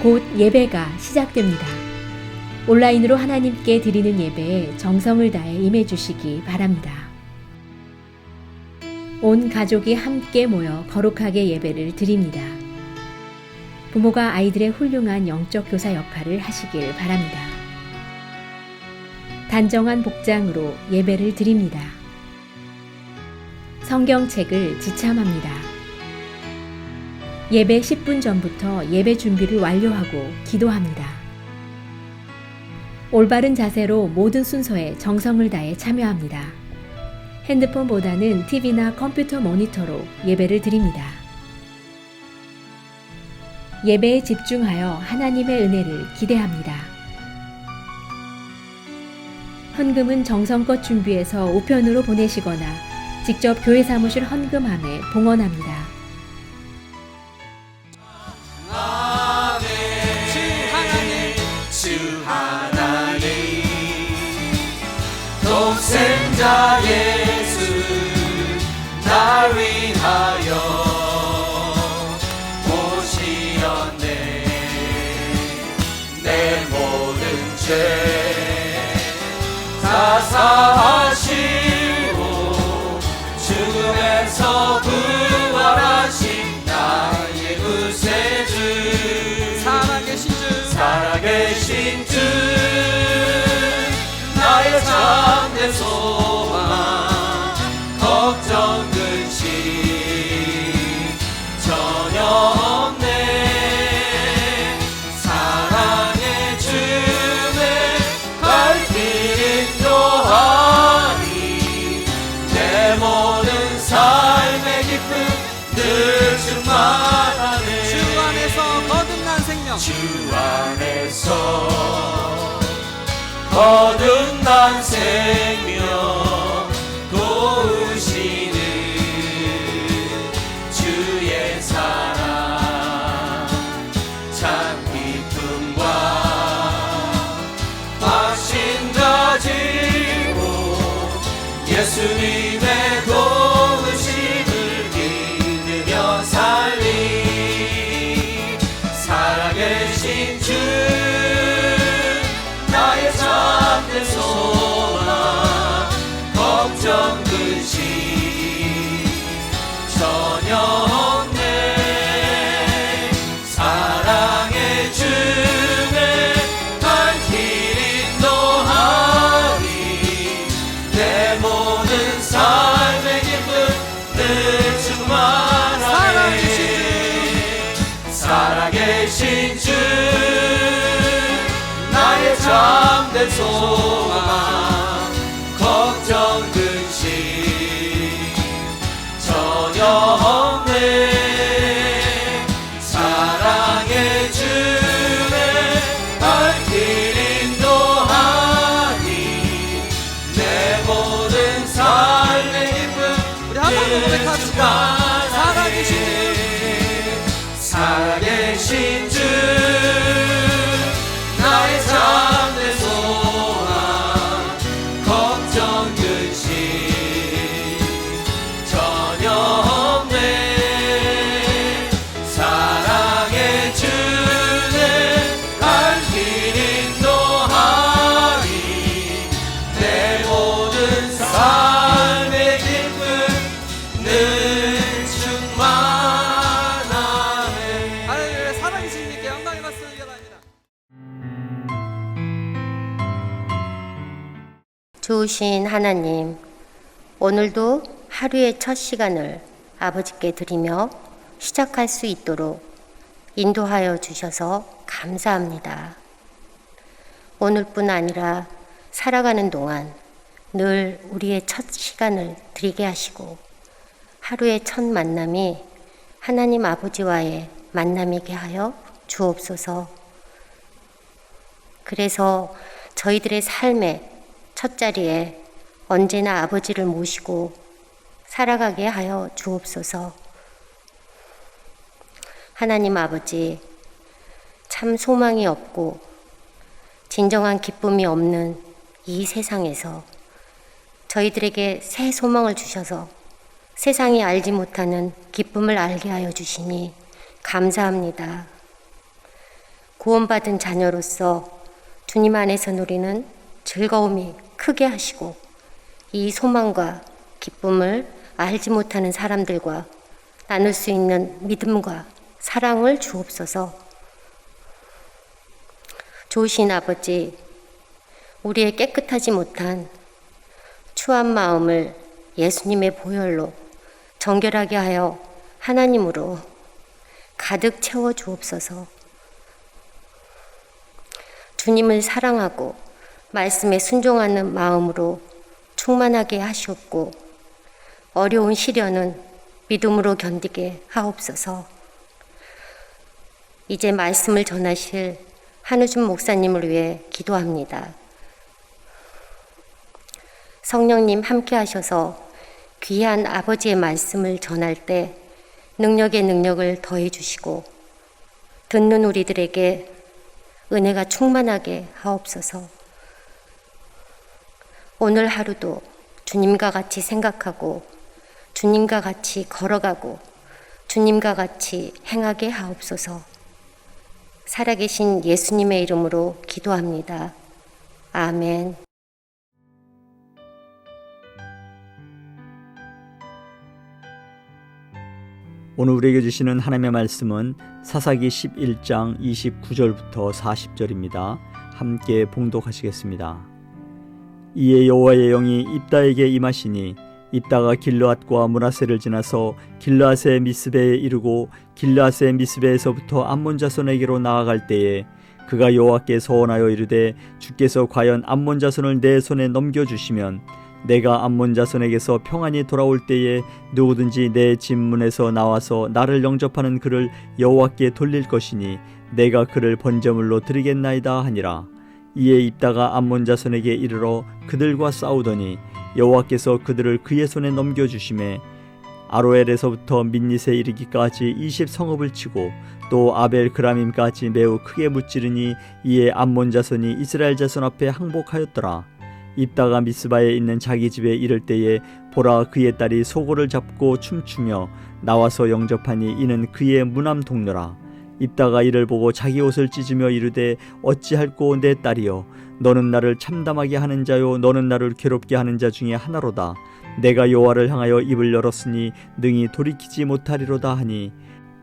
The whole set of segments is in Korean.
곧 예배가 시작됩니다. 온라인으로 하나님께 드리는 예배에 정성을 다해 임해 주시기 바랍니다. 온 가족이 함께 모여 거룩하게 예배를 드립니다. 부모가 아이들의 훌륭한 영적 교사 역할을 하시길 바랍니다. 단정한 복장으로 예배를 드립니다. 성경책을 지참합니다. 예배 10분 전부터 예배 준비를 완료하고 기도합니다. 올바른 자세로 모든 순서에 정성을 다해 참여합니다. 핸드폰보다는 TV나 컴퓨터 모니터로 예배를 드립니다. 예배에 집중하여 하나님의 은혜를 기대합니다. 헌금은 정성껏 준비해서 우편으로 보내시거나 직접 교회 사무실 헌금함에 봉헌합니다. 독생자 예수 날 위하여 오시었네. 내 모든 죄 다 사하시고 죽음에서 부활하신 나의 구세주 살아계신 주 나의 참된 소망 걱정 근심 전혀 없네. 사랑의 주의 갈 길 인도하니 내 모든 삶의 기쁨 늘 충만하네. 주 안에서 거듭난 생명, 주 안에서 거듭난 생명 도우시는 주의 사랑 참 기쁨과 확신 가지고 예수님의 도우심을 믿으며 살리 살아계신 주 나의 참된 소망 걱정 근심 전혀 없네. 사랑의 주의 갈 길 인도하니 내 모든 삶의 기쁨 늘 충만하네. 살아계신 주 나의 참된 소망 걱정 근심 전혀 없네. 사랑의 주의 갈 길 인도하니 내 모든 삶의 기쁨 우리 한 번 더 고백합시다. 살아계신 주 나의 참된 소망 걱정 근심 전혀 없네. 사랑의 주의 갈 길 인도하니 내 모든 삶의 기쁨 늘 충만하네. 할렐루야. 살아계신 주님께 영광의 박수 드려갑니다. 좋으신 하나님, 오늘도 하루의 첫 시간을 아버지께 드리며 시작할 수 있도록 인도하여 주셔서 감사합니다. 오늘뿐 아니라 살아가는 동안 늘 우리의 첫 시간을 드리게 하시고 하루의 첫 만남이 하나님 아버지와의 만남이게 하여 주옵소서. 그래서 저희들의 삶의 첫 자리에 언제나 아버지를 모시고 살아가게 하여 주옵소서. 하나님 아버지, 참 소망이 없고 진정한 기쁨이 없는 이 세상에서 저희들에게 새 소망을 주셔서 세상이 알지 못하는 기쁨을 알게 하여 주시니 감사합니다. 구원받은 자녀로서 주님 안에서 누리는 즐거움이 크게 하시고 이 소망과 기쁨을 알지 못하는 사람들과 나눌 수 있는 믿음과 사랑을 주옵소서. 좋으신 아버지, 우리의 깨끗하지 못한 추한 마음을 예수님의 보혈로 정결하게 하여 하나님으로 가득 채워 주옵소서. 주님을 사랑하고 말씀에 순종하는 마음으로 충만하게 하시옵고 어려운 시련은 믿음으로 견디게 하옵소서. 이제 말씀을 전하실 한우준 목사님을 위해 기도합니다. 성령님 함께 하셔서 귀한 아버지의 말씀을 전할 때 능력에 능력을 더해 주시고 듣는 우리들에게 은혜가 충만하게 하옵소서. 오늘 하루도 주님과 같이 생각하고 주님과 같이 걸어가고 주님과 같이 행하게 하옵소서. 살아계신 예수님의 이름으로 기도합니다. 아멘. 오늘 우리에게 주시는 하나님의 말씀은 사사기 11장 29절부터 40절입니다. 함께 봉독하시겠습니다. 이에 여호와의 영이 입다에게 임하시니 입다가 길르앗과 므낫세를 지나서 길르앗의 미스베에 이르고 길르앗의 미스베에서부터 암몬 자손에게로 나아갈 때에 그가 여호와께 서원하여 이르되 주께서 과연 암몬 자손을 내 손에 넘겨주시면 내가 암몬 자손에게서 평안히 돌아올 때에 누구든지 내 집 문에서 나와서 나를 영접하는 그를 여호와께 돌릴 것이니 내가 그를 번제물로 드리겠나이다 하니라. 이에 입다가 암몬 자손에게 이르러 그들과 싸우더니 여호와께서 그들을 그의 손에 넘겨주심에 아로엘에서부터 민닛에 이르기까지 20성읍을 치고 또 아벨 그라밈까지 매우 크게 무찌르니 이에 암몬 자손이 이스라엘 자손 앞에 항복하였더라. 입다가 미스바에 있는 자기 집에 이를 때에 보라 그의 딸이 소고를 잡고 춤추며 나와서 영접하니 이는 그의 무남 동료라. 입다가 이를 보고 자기 옷을 찢으며 이르되 어찌할꼬 내 딸이여 너는 나를 참담하게 하는 자요 너는 나를 괴롭게 하는 자 중에 하나로다. 내가 여호와를 향하여 입을 열었으니 능히 돌이키지 못하리로다 하니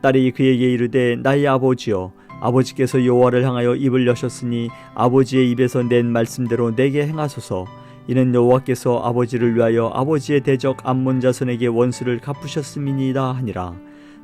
딸이 그에게 이르되 나의 아버지여 아버지께서 여호와를 향하여 입을 여셨으니 아버지의 입에서 낸 말씀대로 내게 행하소서. 이는 여호와께서 아버지를 위하여 아버지의 대적 암몬 자손에게 원수를 갚으셨음이니이다 하니라.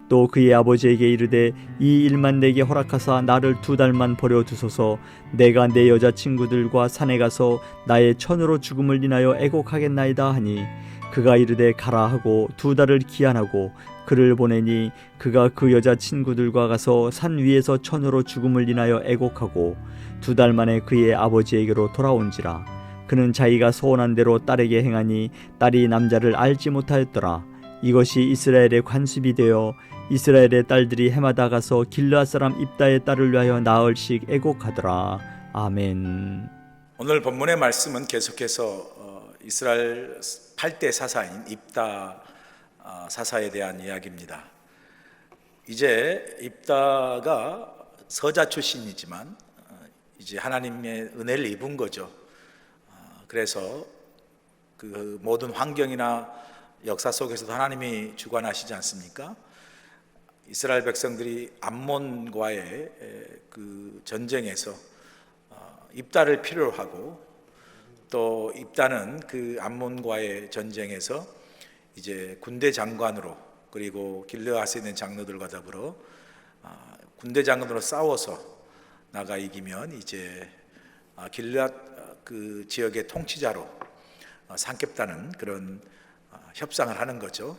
또 그의 아버지에게 이르되 이 일만 내게 허락하사 나를 2달만 버려두소서. 내가 내 여자친구들과 산에 가서 나의 처녀로 죽음을 인하여 애곡하겠나이다 하니 그가 이르되 가라 하고 2달을 기한하고 그를 보내니 그가 그 여자친구들과 가서 산 위에서 처녀로 죽음을 인하여 애곡하고 2달 만에 그의 아버지에게로 돌아온지라. 그는 자기가 소원한 대로 딸에게 행하니 딸이 남자를 알지 못하였더라. 이것이 이스라엘의 관습이 되어 이스라엘의 딸들이 해마다 가서 길르앗 사람 입다의 딸을 위하여 나흘씩 애곡하더라. 아멘. 오늘 본문의 말씀은 계속해서 이스라엘 8대 사사인 입다 사사에 대한 이야기입니다. 이제 입다가 서자 출신이지만 이제 하나님의 은혜를 입은 거죠. 그래서 그 모든 환경이나 역사 속에서도 하나님이 주관하시지 않습니까? 이스라엘 백성들이 암몬과의 그 전쟁에서 입다를 필요로 하고 또 입다는 그 암몬과의 전쟁에서 이제 군대 장관으로 그리고 길르앗에 있는 장로들과 더불어 군대 장관으로 싸워서 나가 이기면 이제 길르앗 그 지역의 통치자로 삼겠다는 그런 협상을 하는 거죠.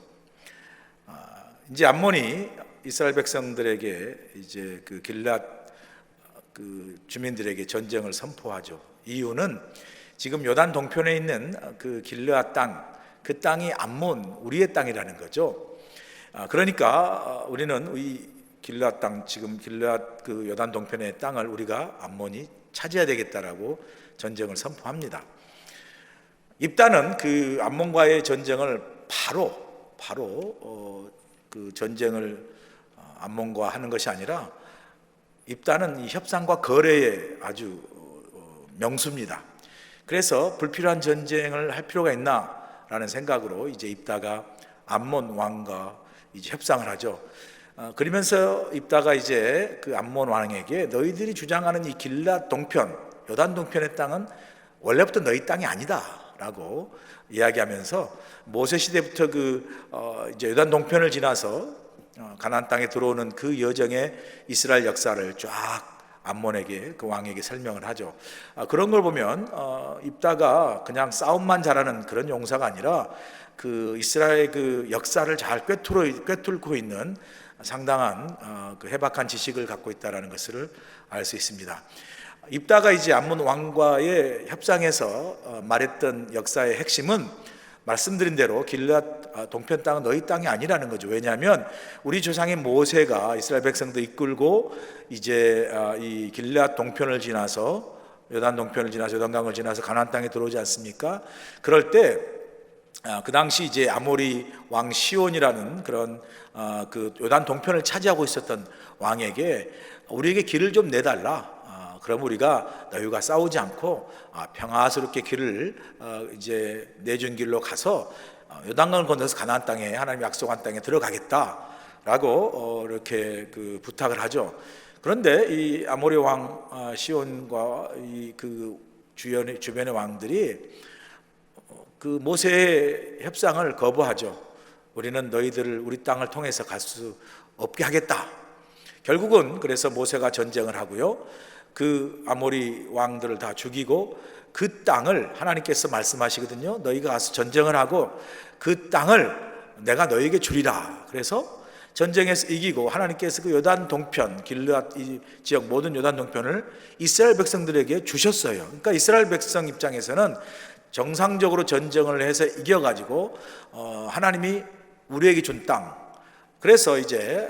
이제 암몬이 이스라엘 백성들에게 이제 그 길르앗 그 주민들에게 전쟁을 선포하죠. 이유는 지금 요단 동편에 있는 그 길르앗 땅, 그 땅이 암몬 우리의 땅이라는 거죠. 그러니까 우리는 이 길르앗 땅, 지금 길르앗 그 요단 동편의 땅을 우리가 암몬이 차지해야 되겠다라고 전쟁을 선포합니다. 입다는 그 암몬과의 전쟁을 바로 그 전쟁을 암몬과 하는 것이 아니라 입다는 이 협상과 거래의 아주 명수입니다. 그래서 불필요한 전쟁을 할 필요가 있나라는 생각으로 이제 입다가 암몬 왕과 이제 협상을 하죠. 그러면서 입다가 이제 그 암몬 왕에게 너희들이 주장하는 이 길앗 동편, 요단 동편의 땅은 원래부터 너희 땅이 아니다라고 이야기하면서 모세 시대부터 이제 요단 동편을 지나서 가나안 땅에 들어오는 그 여정의 이스라엘 역사를 쫙 암몬에게, 그 왕에게 설명을 하죠. 그런 걸 보면 입다가 그냥 싸움만 잘하는 그런 용사가 아니라 그 이스라엘 그 역사를 잘 꿰뚫고 있는 상당한 그 해박한 지식을 갖고 있다는 것을 알 수 있습니다. 입다가 이제 암몬 왕과의 협상에서 말했던 역사의 핵심은 말씀드린 대로 길앗 동편 땅은 너희 땅이 아니라는 거죠. 왜냐하면 우리 조상인 모세가 이스라엘 백성도 이끌고 이제 이 길앗 동편을 지나서 요단 동편을 지나서 요단강을 지나서 가나안 땅에 들어오지 않습니까? 그럴 때 그 당시 이제 아모리 왕 시온이라는 그런 그 요단 동편을 차지하고 있었던 왕에게 우리에게 길을 좀 내달라. 그럼 우리가 너희가 싸우지 않고 평화스럽게 길을 이제 내준 길로 가서 요단강을 건너서 가나안 땅에, 하나님 약속한 땅에 들어가겠다라고 이렇게 그 부탁을 하죠. 그런데 이 아모리 왕 시온과 이 그 주변의 왕들이 그 모세의 협상을 거부하죠. 우리는 너희들을 우리 땅을 통해서 갈 수 없게 하겠다. 결국은 그래서 모세가 전쟁을 하고요. 그 아모리 왕들을 다 죽이고 그 땅을 하나님께서 말씀하시거든요. 너희가 가서 전쟁을 하고 그 땅을 내가 너희에게 주리라. 그래서 전쟁에서 이기고 하나님께서 그 요단 동편, 길앗 이 지역 모든 요단 동편을 이스라엘 백성들에게 주셨어요. 그러니까 이스라엘 백성 입장에서는 정상적으로 전쟁을 해서 이겨가지고 하나님이 우리에게 준 땅. 그래서 이제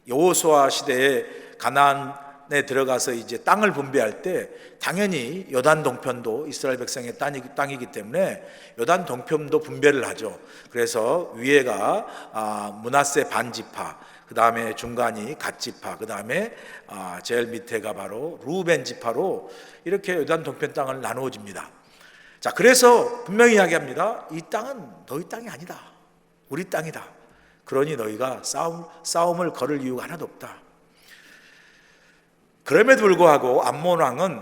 여호수아 시대에 가나안에 들어가서 이제 땅을 분배할 때 당연히 요단 동편도 이스라엘 백성의 땅이기 때문에 요단 동편도 분배를 하죠. 그래서 위에가 므낫세 반지파, 그 다음에 중간이 갓지파, 그 다음에 제일 밑에가 바로 루벤 지파로 이렇게 요단 동편 땅을 나누어 줍니다. 자, 그래서 분명히 이야기합니다. 이 땅은 너희 땅이 아니다. 우리 땅이다. 그러니 너희가 싸움을 걸을 이유가 하나도 없다. 그럼에도 불구하고 암몬 왕은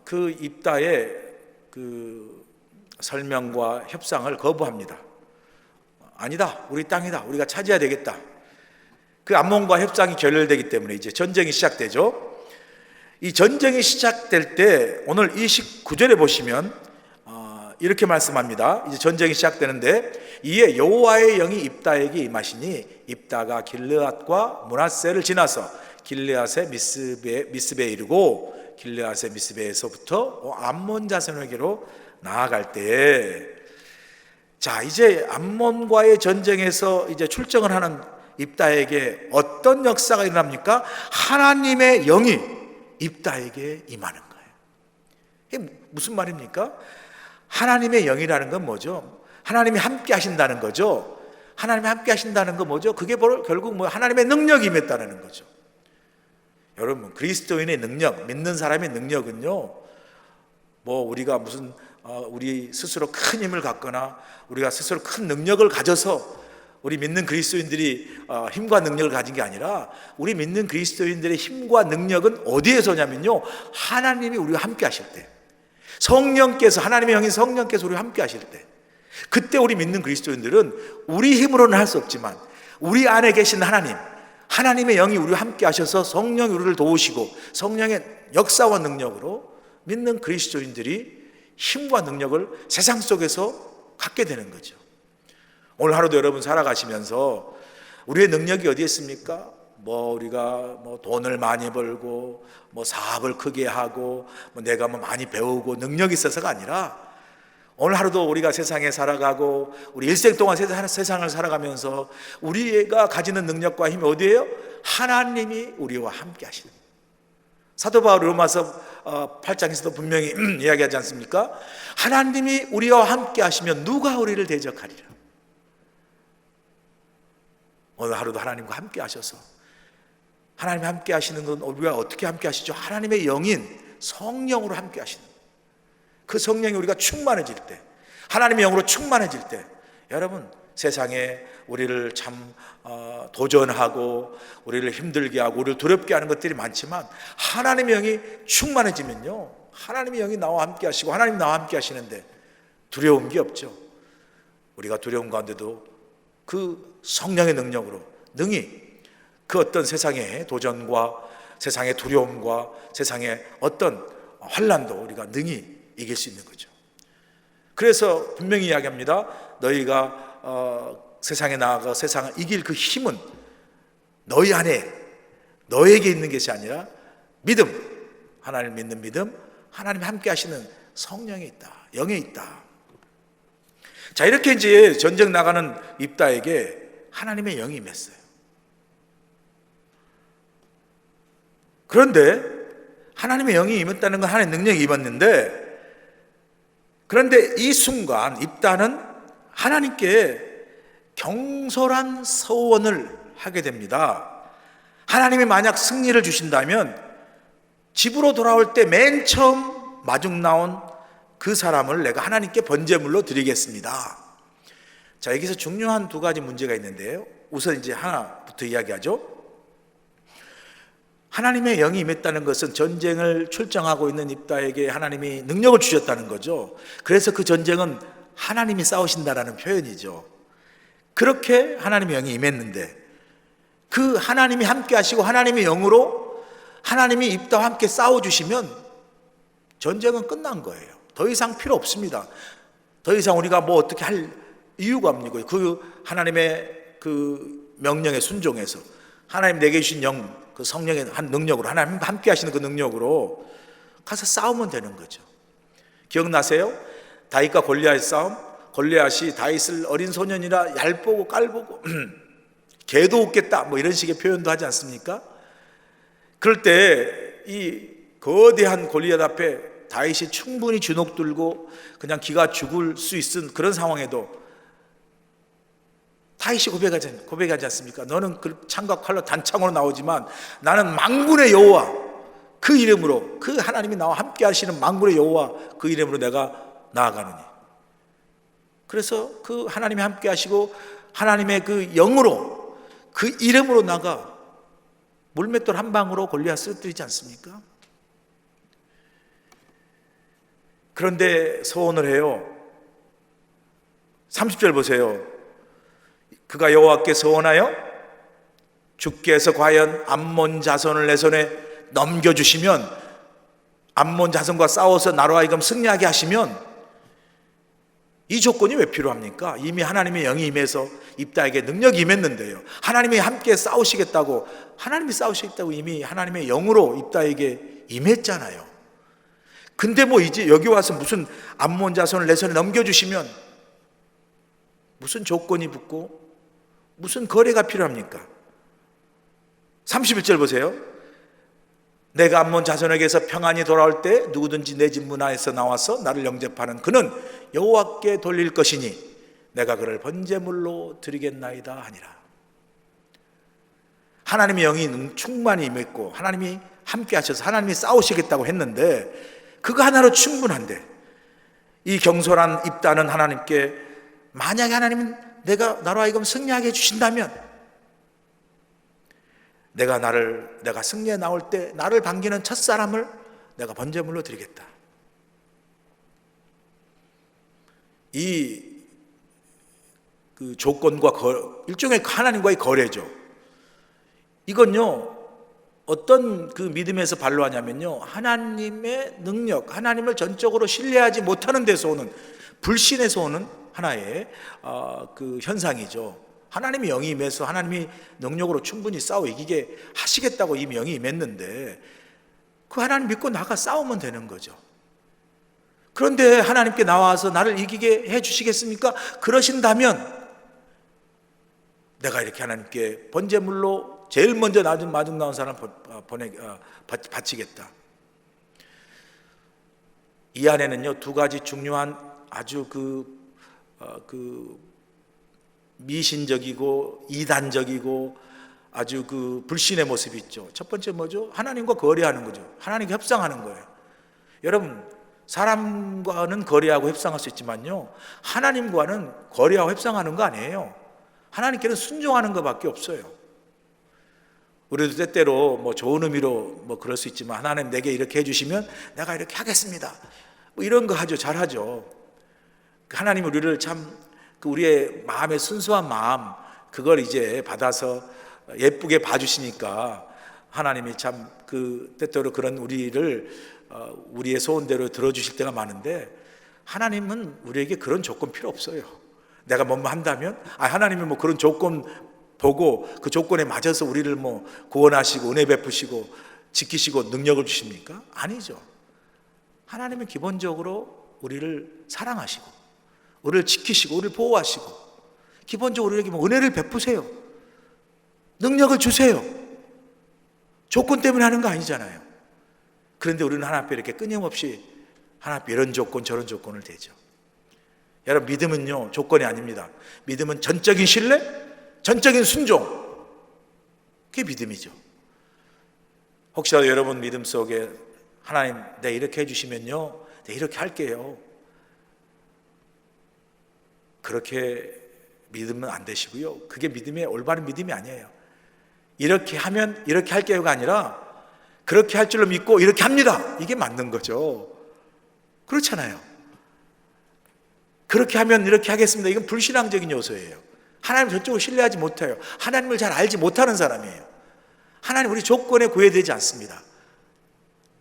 그 입다의 그 설명과 협상을 거부합니다. 아니다. 우리 땅이다. 우리가 차지해야 되겠다. 그 암몬과 협상이 결렬되기 때문에 이제 전쟁이 시작되죠. 이 전쟁이 시작될 때 오늘 29절에 보시면 이렇게 말씀합니다. 이제 전쟁이 시작되는데 이에 여호와의 영이 입다에게 임하시니 입다가 길르앗과 므낫세를 지나서 길르앗의 미스베에 이르고 길르앗의 미스베에서부터 암몬 자손에게로 나아갈 때에 자, 이제 암몬과의 전쟁에서 이제 출정을 하는 입다에게 어떤 역사가 일어납니까? 하나님의 영이 입다에게 임하는 거예요. 이게 무슨 말입니까? 하나님의 영이라는 건 뭐죠? 하나님이 함께 하신다는 거죠. 하나님이 함께 하신다는 건 뭐죠? 그게 결국 하나님의 능력이 임했다는 거죠. 여러분, 그리스도인의 능력, 믿는 사람의 능력은요, 우리가 무슨 우리 스스로 큰 힘을 갖거나 우리가 스스로 큰 능력을 가져서 우리 믿는 그리스도인들이 힘과 능력을 가진 게 아니라 우리 믿는 그리스도인들의 힘과 능력은 어디에서 오냐면요, 하나님이 우리와 함께 하실 때, 성령께서, 하나님의 영인 성령께서 우리와 함께 하실 때, 그때 우리 믿는 그리스도인들은 우리 힘으로는 할 수 없지만 우리 안에 계신 하나님의 영이 우리와 함께 하셔서 성령이 우리를 도우시고 성령의 역사와 능력으로 믿는 그리스도인들이 힘과 능력을 세상 속에서 갖게 되는 거죠. 오늘 하루도 여러분 살아가시면서 우리의 능력이 어디에 있습니까? 우리가 돈을 많이 벌고 사업을 크게 하고 내가 많이 배우고 능력이 있어서가 아니라 오늘 하루도 우리가 세상에 살아가고 우리 일생 동안 세상을 살아가면서 우리가 가지는 능력과 힘이 어디예요? 하나님이 우리와 함께 하시는 거예요. 사도 바울이 로마서 8장에서도 분명히 이야기하지 않습니까? 하나님이 우리와 함께 하시면 누가 우리를 대적하리라. 오늘 하루도 하나님과 함께 하셔서 하나님이 함께 하시는 건 우리가 어떻게 함께 하시죠? 하나님의 영인 성령으로 함께 하시는, 그 성령이 우리가 충만해질 때, 하나님의 영으로 충만해질 때, 여러분 세상에 우리를 참 도전하고 우리를 힘들게 하고 우리를 두렵게 하는 것들이 많지만 하나님의 영이 충만해지면요, 하나님의 영이 나와 함께 하시고 하나님 나와 함께 하시는데 두려운 게 없죠. 우리가 두려운 가운데도 그 성령의 능력으로 능히 그 어떤 세상의 도전과 세상의 두려움과 세상의 어떤 환난도 우리가 능히 이길 수 있는 거죠. 그래서 분명히 이야기합니다. 너희가 세상에 나아가 세상을 이길 그 힘은 너희 안에, 너에게 있는 것이 아니라 믿음, 하나님을 믿는 믿음, 하나님 함께 하시는 성령에 있다, 영에 있다. 자, 이렇게 이제 전쟁 나가는 입다에게 하나님의 영이 임했어요. 그런데 하나님의 영이 임했다는 건 하나님의 능력이 임했는데, 그런데 이 순간 입다는 하나님께 경솔한 서원을 하게 됩니다. 하나님이 만약 승리를 주신다면 집으로 돌아올 때 맨 처음 마중 나온 그 사람을 내가 하나님께 번제물로 드리겠습니다. 자, 여기서 중요한 두 가지 문제가 있는데요. 우선 이제 하나부터 이야기하죠. 하나님의 영이 임했다는 것은 전쟁을 출정하고 있는 입다에게 하나님이 능력을 주셨다는 거죠. 그래서 그 전쟁은 하나님이 싸우신다라는 표현이죠. 그렇게 하나님의 영이 임했는데 그 하나님이 함께 하시고 하나님의 영으로 하나님이 입다와 함께 싸워주시면 전쟁은 끝난 거예요. 더 이상 필요 없습니다. 더 이상 우리가 뭐 어떻게 할 이유가 없는 그 하나님의 그 명령에 순종해서 하나님 내게 주신 영, 그 성령의 한 능력으로, 하나님과 함께 하시는 그 능력으로 가서 싸우면 되는 거죠. 기억나세요? 다윗과 골리앗의 싸움. 골리앗이 다윗을 어린 소년이라 얄보고 깔보고 개도 웃겠다 뭐 이런 식의 표현도 하지 않습니까? 그럴 때 이 거대한 골리앗 앞에 다윗이 충분히 주눅 들고 그냥 기가 죽을 수 있는 그런 상황에도 다윗이 고백하지 않습니까? 너는 그 창과 칼로 단창으로 나오지만 나는 만군의 여호와 그 이름으로, 그 하나님이 나와 함께 하시는 만군의 여호와 그 이름으로 내가 나아가느니. 그래서 그 하나님이 함께 하시고 하나님의 그 영으로, 그 이름으로 나가 물맷돌 한 방으로 골리앗 쓰러뜨리지 않습니까? 그런데 소원을 해요. 30절 보세요. 그가 여호와께 서원하여 주께서 과연 암몬 자손을 내 손에 넘겨주시면, 암몬 자손과 싸워서 나로 하여금 승리하게 하시면, 이 조건이 왜 필요합니까? 이미 하나님의 영이 임해서 입다에게 능력이 임했는데요. 하나님이 함께 싸우시겠다고, 하나님이 싸우시겠다고 이미 하나님의 영으로 입다에게 임했잖아요. 근데 뭐 이제 여기 와서 무슨 암몬 자손을 내 손에 넘겨주시면 무슨 조건이 붙고 무슨 거래가 필요합니까? 31절 보세요. 내가 암몬 자손에게서 평안히 돌아올 때 누구든지 내 집 문화에서 나와서 나를 영접하는 그는 여호와께 돌릴 것이니 내가 그를 번제물로 드리겠나이다 하니라. 하나님의 영이 충만히 임했고 하나님이 함께 하셔서 하나님이 싸우시겠다고 했는데 그거 하나로 충분한데, 이 경솔한 입다는 하나님께 만약에 하나님은 나로 하여금 승리하게 해주신다면 내가 승리에 나올 때 나를 반기는 첫사람을 내가 번제물로 드리겠다. 그 조건과 일종의 하나님과의 거래죠. 이건요 어떤 그 믿음에서 발로하냐면요, 하나님의 능력, 하나님을 전적으로 신뢰하지 못하는 데서 오는, 불신에서 오는 하나의 그 현상이죠. 하나님의 영이 임해서 하나님이 능력으로 충분히 싸워 이기게 하시겠다고 이미 영이 임했는데 그 하나님 믿고 나가 싸우면 되는 거죠. 그런데 하나님께 나와서 나를 이기게 해주시겠습니까? 그러신다면 내가 이렇게 하나님께 번제물로 제일 먼저 마중 나온 사람 바치겠다. 이 안에는요 두 가지 중요한 아주 그 미신적이고 이단적이고 아주 그 불신의 모습이 있죠. 첫 번째 뭐죠? 하나님과 거래하는 거죠. 하나님과 협상하는 거예요. 여러분, 사람과는 거래하고 협상할 수 있지만요, 하나님과는 거래하고 협상하는 거 아니에요. 하나님께는 순종하는 것밖에 없어요. 우리도 때때로 뭐 좋은 의미로 뭐 그럴 수 있지만, 하나님 내게 이렇게 해주시면 내가 이렇게 하겠습니다, 뭐 이런 거 하죠. 잘하죠. 하나님 우리를 참 그 우리의 마음의 순수한 마음, 그걸 이제 받아서 예쁘게 봐주시니까 하나님이 참 그 때때로 그런 우리를 우리의 소원대로 들어주실 때가 많은데, 하나님은 우리에게 그런 조건 필요 없어요. 내가 뭐뭐 한다면 하나님이 뭐 그런 조건 보고 그 조건에 맞아서 우리를 뭐 구원하시고 은혜 베푸시고 지키시고 능력을 주십니까? 아니죠. 하나님은 기본적으로 우리를 사랑하시고 우리를 지키시고 우리를 보호하시고 기본적으로 우리에게 뭐 은혜를 베푸세요. 능력을 주세요. 조건 때문에 하는 거 아니잖아요. 그런데 우리는 하나님 앞에 이렇게 끊임없이 하나님 앞에 이런 조건 저런 조건을 대죠. 여러분, 믿음은요 조건이 아닙니다. 믿음은 전적인 신뢰, 전적인 순종, 그게 믿음이죠. 혹시라도 여러분 믿음 속에 하나님 내 이렇게 해주시면요 내 이렇게 할게요, 그렇게 믿으면 안 되시고요. 그게 믿음의 올바른 믿음이 아니에요. 이렇게 하면 이렇게 할게요가 아니라 그렇게 할 줄로 믿고 이렇게 합니다, 이게 맞는 거죠. 그렇잖아요. 그렇게 하면 이렇게 하겠습니다, 이건 불신앙적인 요소예요. 하나님 저쪽을 신뢰하지 못해요. 하나님을 잘 알지 못하는 사람이에요. 하나님 우리 조건에 구애되지 않습니다.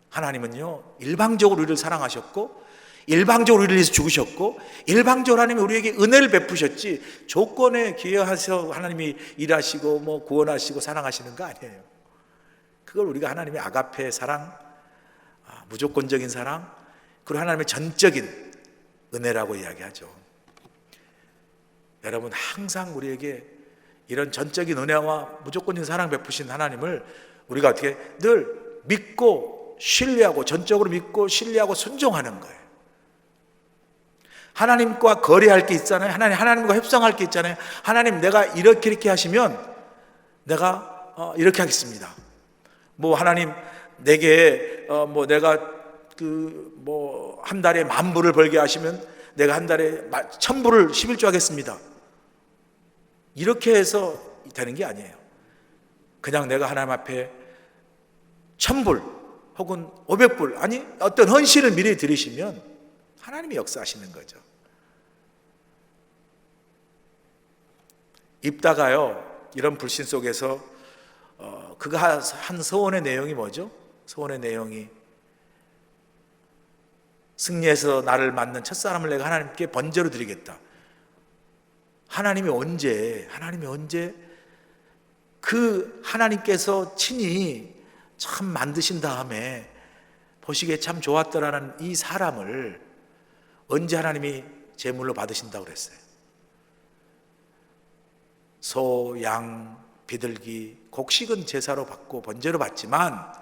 하나님은요 일방적으로 우리를 사랑하셨고 일방적으로 우리를 위해서 죽으셨고 일방적으로 하나님이 우리에게 은혜를 베푸셨지, 조건에 기여하셔서 하나님이 일하시고 뭐 구원하시고 사랑하시는 거 아니에요. 그걸 우리가 하나님의 아가페 사랑, 무조건적인 사랑, 그리고 하나님의 전적인 은혜라고 이야기하죠. 여러분, 항상 우리에게 이런 전적인 은혜와 무조건적인 사랑 베푸신 하나님을 우리가 어떻게 늘 믿고 신뢰하고 전적으로 믿고 신뢰하고 순종하는 거예요. 하나님과 거래할 게 있잖아요. 하나님과 협상할 게 있잖아요. 하나님 내가 이렇게 하시면 내가 이렇게 하겠습니다. 뭐 하나님 내게 뭐 내가 그 뭐 한 달에 10,000불을 벌게 하시면 내가 한 달에 1,000불을 11조 하겠습니다, 이렇게 해서 되는 게 아니에요. 그냥 내가 하나님 앞에 1,000불 혹은 500불, 아니 어떤 헌신을 미리 드리시면 하나님이 역사하시는 거죠. 입다가요 이런 불신 속에서 그가 한 서원의 내용이 뭐죠? 서원의 내용이 승리해서 나를 맞는 첫사람을 내가 하나님께 번제로 드리겠다. 하나님이 언제 그 하나님께서 친히 참 만드신 다음에 보시기에 참 좋았더라는 이 사람을 언제 하나님이 제물로 받으신다고 그랬어요? 소, 양, 비둘기, 곡식은 제사로 받고 번제로 받지만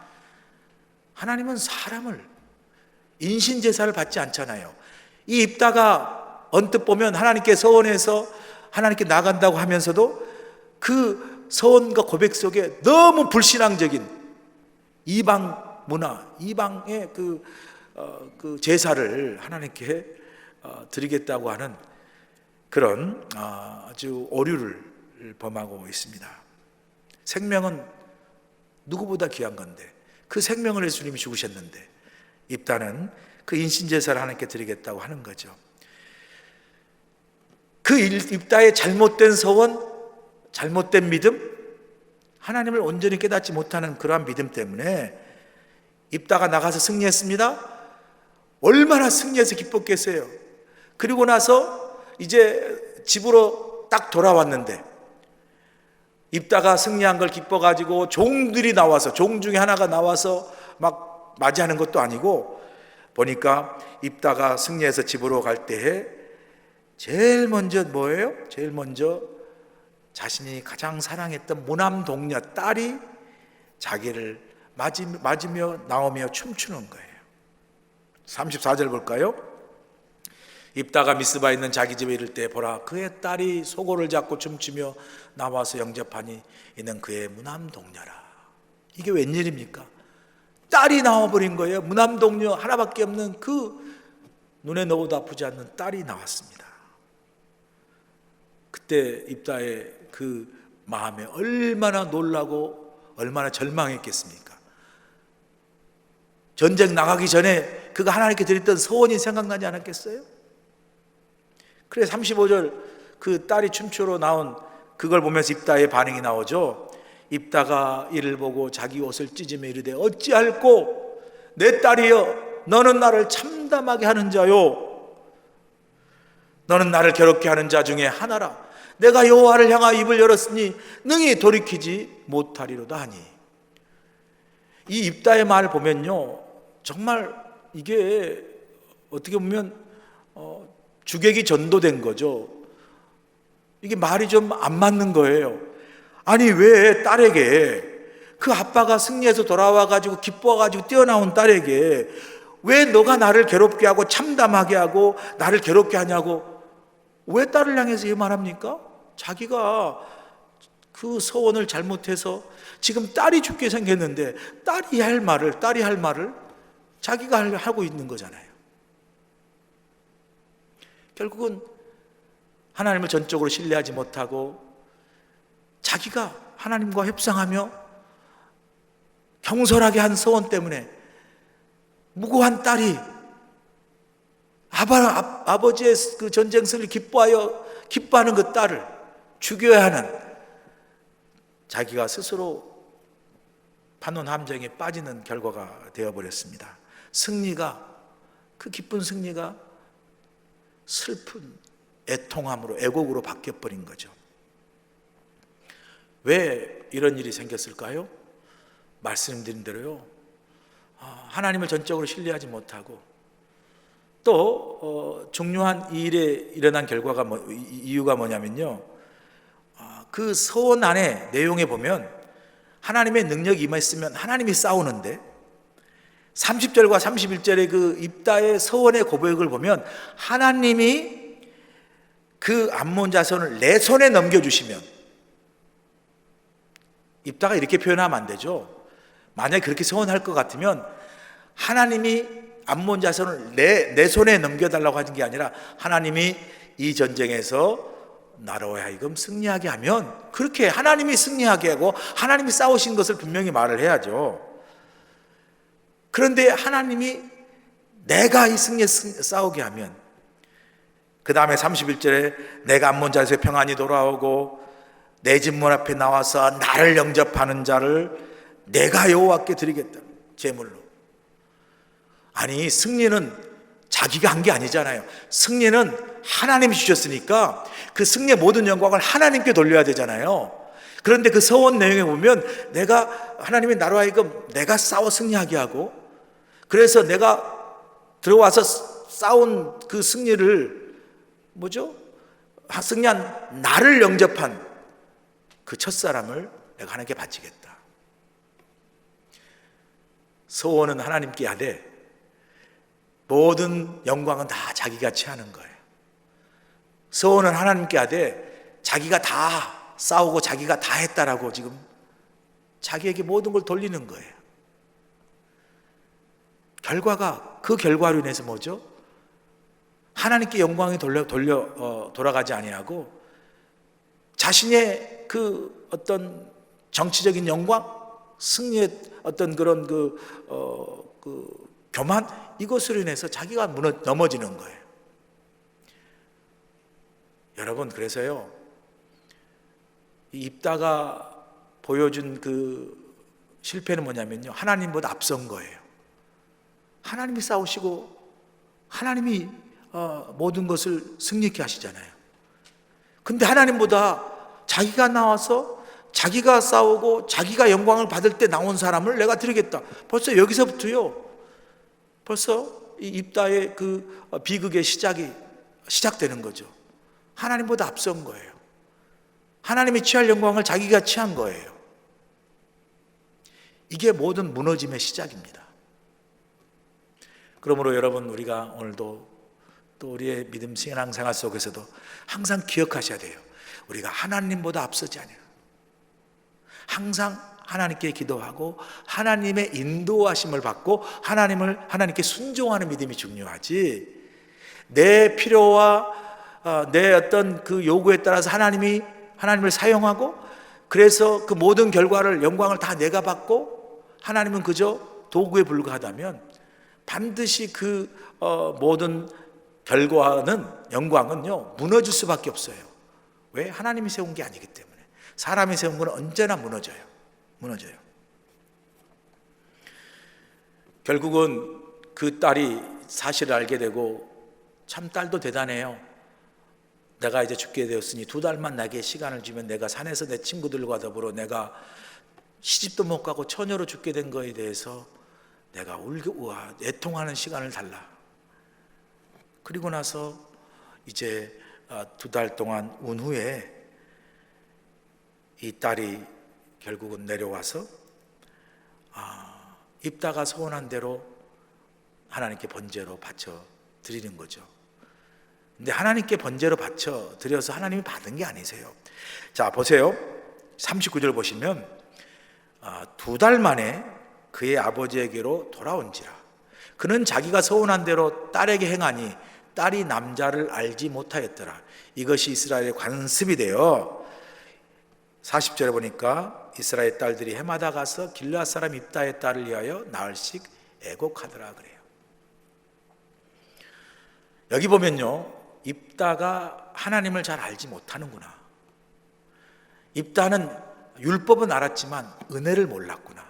하나님은 사람을 인신 제사를 받지 않잖아요. 이 입다가 언뜻 보면 하나님께 서원해서 하나님께 나간다고 하면서도 그 서원과 고백 속에 너무 불신앙적인 이방 문화, 이방의 그 제사를 하나님께 드리겠다고 하는 그런 아주 오류를 범하고 있습니다. 생명은 누구보다 귀한 건데 그 생명을 예수님이 죽으셨는데 입다는 그 인신제사를 하나님께 드리겠다고 하는 거죠. 그 입다의 잘못된 서원, 잘못된 믿음, 하나님을 온전히 깨닫지 못하는 그러한 믿음 때문에 입다가 나가서 승리했습니다. 얼마나 승리해서 기뻤겠어요. 그리고 나서 이제 집으로 딱 돌아왔는데 입다가 승리한 걸 기뻐가지고 종들이 나와서, 종 중에 하나가 나와서 막 맞이하는 것도 아니고 보니까 입다가 승리해서 집으로 갈 때에 제일 먼저 뭐예요? 제일 먼저 자신이 가장 사랑했던 모남 동녀 딸이 자기를 맞으며 나오며 춤추는 거예요. 34절 볼까요? 입다가 미스바에 있는 자기 집에 이를 때 보라 그의 딸이 소고를 잡고 춤추며 나와서 영접하니 이는 그의 무남동녀라. 이게 웬일입니까? 딸이 나와버린 거예요. 무남동녀 하나밖에 없는 그 눈에 넣어도 아프지 않는 딸이 나왔습니다. 그때 입다의 그 마음에 얼마나 놀라고 얼마나 절망했겠습니까? 전쟁 나가기 전에 그가 하나님께 드렸던 서원이 생각나지 않았겠어요? 그래 35절 그 딸이 춤추러 나온 그걸 보면서 입다의 반응이 나오죠. 입다가 이를 보고 자기 옷을 찢으며 이르되 어찌할꼬 내 딸이여 너는 나를 참담하게 하는 자요 너는 나를 괴롭게 하는 자 중에 하나라. 내가 여호와를 향하여 입을 열었으니 능히 돌이키지 못하리로다 하니. 이 입다의 말을 보면요 정말 이게 어떻게 보면 주객이 전도된 거죠. 이게 말이 좀 안 맞는 거예요. 아니 왜 딸에게 그 아빠가 승리해서 돌아와 가지고 기뻐 가지고 뛰어나온 딸에게 왜 너가 나를 괴롭게 하고 참담하게 하고 나를 괴롭게 하냐고 왜 딸을 향해서 이 말합니까? 자기가 그 서원을 잘못해서 지금 딸이 죽게 생겼는데 딸이 할 말을 자기가 하고 있는 거잖아요. 결국은 하나님을 전적으로 신뢰하지 못하고 자기가 하나님과 협상하며 경솔하게 한 서원 때문에 무고한 딸이 아버지의 그 전쟁 승리를 기뻐하는 그 딸을 죽여야 하는 자기가 스스로 파놓은 함정에 빠지는 결과가 되어버렸습니다. 승리가 그 기쁜 승리가 슬픈 애통함으로 애곡으로 바뀌어버린 거죠. 왜 이런 일이 생겼을까요? 말씀드린 대로요 하나님을 전적으로 신뢰하지 못하고 또 중요한 이 일에 일어난 결과가 이유가 뭐냐면요 그 서원 안에 내용에 보면 하나님의 능력이 임했으면 하나님이 싸우는데 30절과 31절의 그 입다의 서원의 고백을 보면 하나님이 그 암몬 자손을 내 손에 넘겨주시면 입다가 이렇게 표현하면 안 되죠. 만약에 그렇게 서원할 것 같으면 하나님이 암몬 자손을 내 손에 넘겨달라고 하는 게 아니라 하나님이 이 전쟁에서 나로 하여금 승리하게 하면 그렇게 하나님이 승리하게 하고 하나님이 싸우신 것을 분명히 말을 해야죠. 그런데 하나님이 내가 이 승리에 싸우게 하면 그 다음에 31절에 내가 암몬 자손에 평안히 돌아오고 내 집 문 앞에 나와서 나를 영접하는 자를 내가 여호와께 드리겠다 제물로. 아니 승리는 자기가 한 게 아니잖아요. 승리는 하나님이 주셨으니까 그 승리의 모든 영광을 하나님께 돌려야 되잖아요. 그런데 그 서원 내용에 보면 내가 하나님이 나로 하여금 내가 싸워 승리하게 하고 그래서 내가 들어와서 싸운 그 승리를 승리한 나를 영접한 그 첫사람을 내가 하나님께 바치겠다. 서원은 하나님께 하되 모든 영광은 다 자기가 취하는 거예요. 서원은 하나님께 하되 자기가 다 싸우고 자기가 다 했다라고 지금 자기에게 모든 걸 돌리는 거예요. 결과가 그 결과로 인해서 뭐죠? 하나님께 영광이 돌아가지 아니하고 자신의 그 어떤 정치적인 영광, 승리의 어떤 그런 그 교만 이것으로 인해서 자기가 넘어지는 거예요. 여러분 그래서요 이 입다가 보여준 그 실패는 뭐냐면요 하나님보다 앞선 거예요. 하나님이 싸우시고 하나님이 모든 것을 승리케 하시잖아요. 근데 하나님보다 자기가 나와서 자기가 싸우고 자기가 영광을 받을 때 나온 사람을 내가 드리겠다. 벌써 여기서부터요 벌써 이 입다의 그 비극의 시작되는 거죠. 하나님보다 앞선 거예요. 하나님이 취할 영광을 자기가 취한 거예요. 이게 모든 무너짐의 시작입니다. 그러므로 여러분 우리가 오늘도 또 우리의 믿음 신앙생활 속에서도 항상 기억하셔야 돼요. 우리가 하나님보다 앞서지 않아요. 항상 하나님께 기도하고 하나님의 인도하심을 받고 하나님께 순종하는 믿음이 중요하지, 내 필요와 내 어떤 그 요구에 따라서 하나님을 사용하고, 그래서 그 모든 결과를, 영광을 다 내가 받고 하나님은 그저 도구에 불과하다면 반드시 그 모든 결과는, 영광은요, 무너질 수밖에 없어요. 왜? 하나님이 세운 게 아니기 때문에. 사람이 세운 건 언제나 무너져요. 결국은 그 딸이 사실을 알게 되고, 참 딸도 대단해요. 내가 이제 죽게 되었으니 2달만 나에게 시간을 주면 내가 산에서 내 친구들과 더불어 내가 시집도 못 가고 처녀로 죽게 된 거에 대해서 내가 우와, 애통하는 시간을 달라. 그리고 나서 이제 2달 동안 운 후에 이 딸이 결국은 내려와서 입다가 소원한 대로 하나님께 번제로 바쳐 드리는 거죠. 근데 하나님께 번제로 바쳐 드려서 하나님이 받은 게 아니세요. 자, 보세요. 39절 보시면 2달 만에 그의 아버지에게로 돌아온지라. 그는 자기가 소원한 대로 딸에게 행하니 딸이 남자를 알지 못하였더라. 이것이 이스라엘의 관습이 되어 40절에 보니까 이스라엘 딸들이 해마다 가서 길르앗 사람 입다의 딸을 위하여 나흘씩 애곡하더라 그래요. 여기 보면요, 입다가 하나님을 잘 알지 못하는구나. 입다는 율법은 알았지만 은혜를 몰랐구나.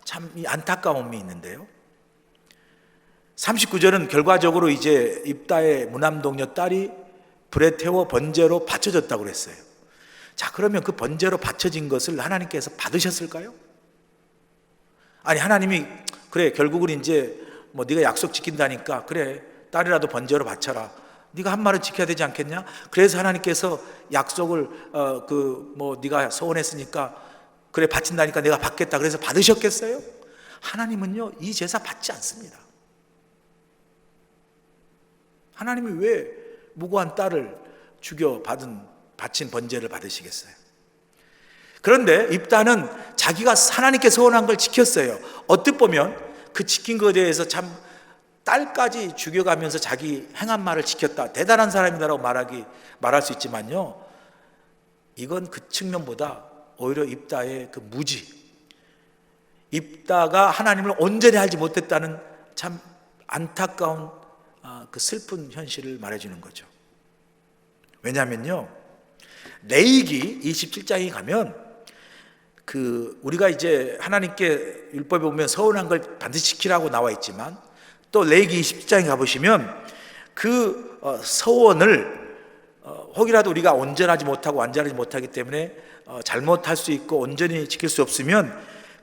참 안타까움이 있는데요. 39절은 결과적으로 이제 입다의 무남동녀 딸이 불에 태워 번제로 바쳐졌다고 그랬어요. 자, 그러면 그 번제로 바쳐진 것을 하나님께서 받으셨을까요? 아니, 하나님이 그래, 결국은 이제 뭐 네가 약속 지킨다니까 그래, 딸이라도 번제로 바쳐라. 네가 한 말을 지켜야 되지 않겠냐? 그래서 하나님께서 약속을 네가 소원했으니까 그래 바친다니까 내가 받겠다. 그래서 받으셨겠어요? 하나님은요, 이 제사 받지 않습니다. 하나님이 왜 무고한 딸을 죽여 바친 번제를 받으시겠어요? 그런데 입다는 자기가 하나님께 소원한 걸 지켰어요. 어떻게 보면 그 지킨 것에 대해서 참 딸까지 죽여가면서 자기 행한 말을 지켰다, 대단한 사람이다라고 말할 수 있지만요, 이건 그 측면보다 오히려 입다의 그 무지, 입다가 하나님을 온전히 알지 못했다는 참 안타까운 그 슬픈 현실을 말해주는 거죠. 왜냐하면요, 레위기 27장에 가면 우리가 이제 하나님께 율법에 보면 서운한 걸 반드시 지키라고 나와 있지만, 또 레위기 27장에 가보시면 그 서원을 혹이라도 우리가 온전하지 못하고 완전하지 못하기 때문에 잘못할 수 있고 온전히 지킬 수 없으면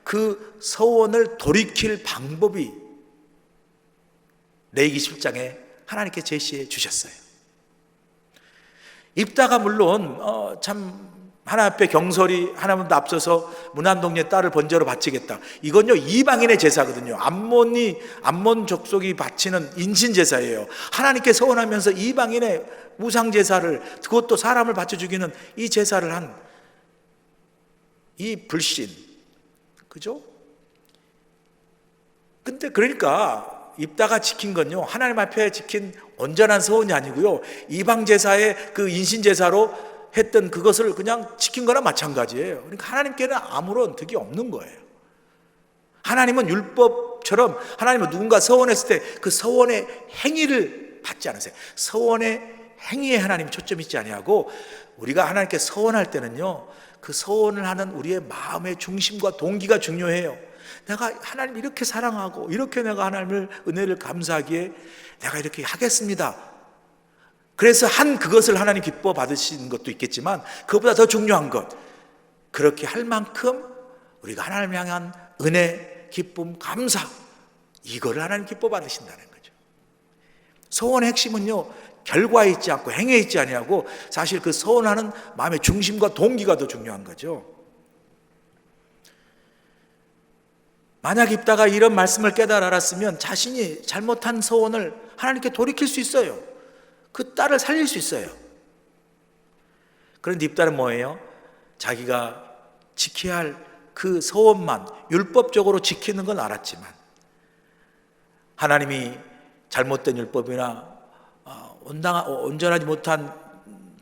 그 서원을 돌이킬 방법이 레위기 17장에 하나님께 제시해 주셨어요. 입다가 물론 참 하나님 앞에 경솔히 하나님보다 앞서서 무난동녀의 딸을 번제로 바치겠다, 이건요 이방인의 제사거든요. 암몬 족속이 바치는 인신 제사예요. 하나님께 서원하면서 이방인의 우상 제사를, 그것도 사람을 바쳐 죽이는 이 제사를 한 이 불신, 그죠? 근데 그러니까 입다가 지킨 건요, 하나님 앞에 지킨 온전한 서원이 아니고요, 이방 제사의 그 인신 제사로 했던 그것을 그냥 지킨 거나 마찬가지예요. 그러니까 하나님께는 아무런 득이 없는 거예요. 하나님은 율법처럼, 하나님은 누군가 서원했을 때 그 서원의 행위를 받지 않으세요. 서원의 행위에 하나님이 초점이 있지 아니하고, 우리가 하나님께 서원할 때는요, 그 서원을 하는 우리의 마음의 중심과 동기가 중요해요. 내가 하나님 이렇게 사랑하고 이렇게 내가 하나님을 은혜를 감사하기에 내가 이렇게 하겠습니다. 그래서 그것을 하나님 기뻐 받으신 것도 있겠지만, 그것보다 더 중요한 것, 그렇게 할 만큼 우리가 하나님을 향한 은혜, 기쁨, 감사, 이거를 하나님 기뻐 받으신다는 거죠. 서원의 핵심은요, 결과에 있지 않고 행위에 있지 아니하고, 사실 그 서원하는 마음의 중심과 동기가 더 중요한 거죠. 만약 입다가 이런 말씀을 깨달아 알았으면 자신이 잘못한 서원을 하나님께 돌이킬 수 있어요. 그 딸을 살릴 수 있어요. 그런데 입다는 뭐예요? 자기가 지켜야 할 그 서원만 율법적으로 지키는 건 알았지만 하나님이 잘못된 율법이나 온전하지 못한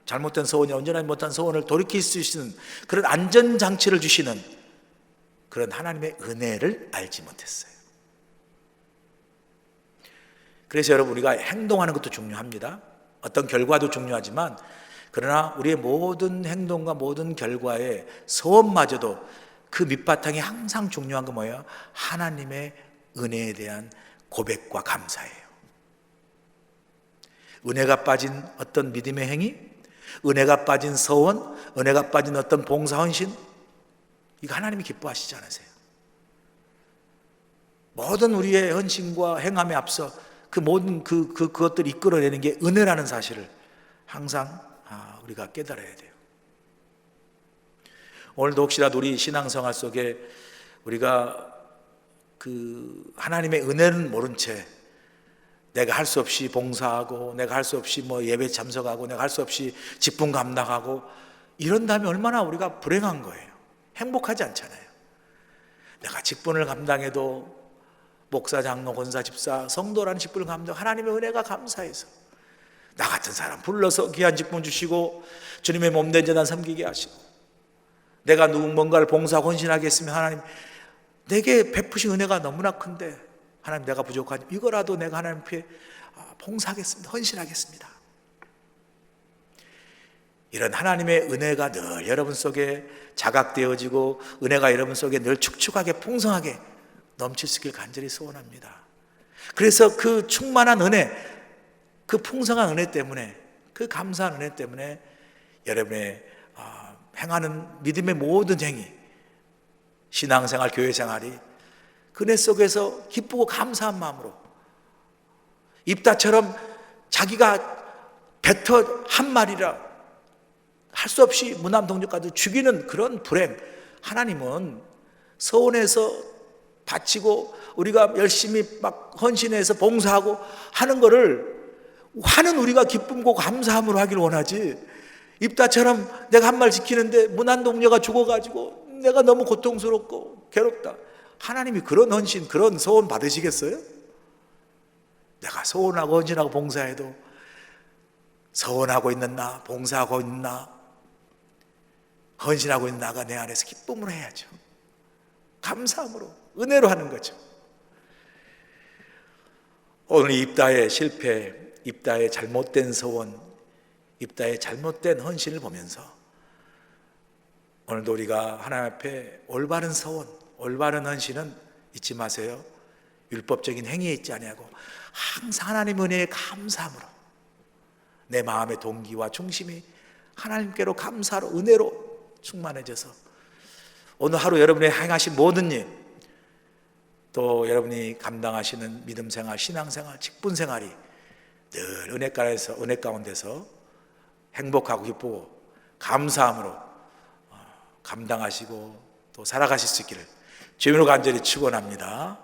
잘못된 서원이나 온전하지 못한 서원을 돌이킬 수 있는 그런 안전장치를 주시는 그런 하나님의 은혜를 알지 못했어요. 그래서 여러분, 우리가 행동하는 것도 중요합니다. 어떤 결과도 중요하지만 그러나 우리의 모든 행동과 모든 결과의 서원마저도 그 밑바탕이 항상 중요한 건 뭐예요? 하나님의 은혜에 대한 고백과 감사예요. 은혜가 빠진 어떤 믿음의 행위, 은혜가 빠진 서원, 은혜가 빠진 어떤 봉사 헌신, 이거 하나님이 기뻐하시지 않으세요? 모든 우리의 헌신과 행함에 앞서 그 모든 그것들을 이끌어내는 게 은혜라는 사실을 항상 우리가 깨달아야 돼요. 오늘도 혹시라도 우리 신앙생활 속에 우리가 그 하나님의 은혜는 모른 채 내가 할 수 없이 봉사하고 내가 할 수 없이 예배 참석하고 내가 할 수 없이 직분 감당하고 이런다면 얼마나 우리가 불행한 거예요. 행복하지 않잖아요. 내가 직분을 감당해도 목사, 장로, 권사, 집사, 성도라는 직분을 감당 하나님의 은혜가 감사해서 나 같은 사람 불러서 귀한 직분 주시고 주님의 몸된 재단 섬기게 하시고 내가 뭔가를 봉사하고 헌신하게 했으면 하나님 내게 베푸신 은혜가 너무나 큰데 하나님 내가 부족하니 이거라도 내가 하나님 앞에 봉사하겠습니다. 헌신하겠습니다. 이런 하나님의 은혜가 늘 여러분 속에 자각되어지고 은혜가 여러분 속에 늘 축축하게 풍성하게 넘칠 수 있길 간절히 소원합니다. 그래서 그 충만한 은혜, 그 풍성한 은혜 때문에, 그 감사한 은혜 때문에 여러분의 행하는 믿음의 모든 행위, 신앙생활, 교회생활이 그 은혜 속에서 기쁘고 감사한 마음으로 입다처럼 자기가 뱉어 한 말이라 할 수 없이 무남동력까지 죽이는 그런 불행, 하나님은 서원해서 바치고 우리가 열심히 막 헌신해서 봉사하고 하는 거를 하는 우리가 기쁨고 감사함으로 하길 원하지, 입다처럼 내가 한 말 지키는데 무난동녀가 죽어가지고 내가 너무 고통스럽고 괴롭다, 하나님이 그런 헌신, 그런 서원 받으시겠어요? 내가 서원하고 헌신하고 봉사해도 서원하고 있는 나, 봉사하고 있는 나, 헌신하고 있는 나가 내 안에서 기쁨으로 해야죠. 감사함으로, 은혜로 하는 거죠. 오늘 입다의 실패, 입다의 잘못된 서원, 입다의 잘못된 헌신을 보면서 오늘도 우리가 하나님 앞에 올바른 서원, 올바른 헌신은 잊지 마세요. 율법적인 행위에 있지 아니하고 항상 하나님 은혜에 감사함으로 내 마음의 동기와 중심이 하나님께로 감사로 은혜로 충만해져서 오늘 하루 여러분이 행하신 모든 일, 또 여러분이 감당하시는 믿음생활, 신앙생활, 직분생활이 늘 은혜 가운데서 행복하고 기쁘고 감사함으로 감당하시고 또 살아가실 수 있기를 주님으로 간절히 축원합니다.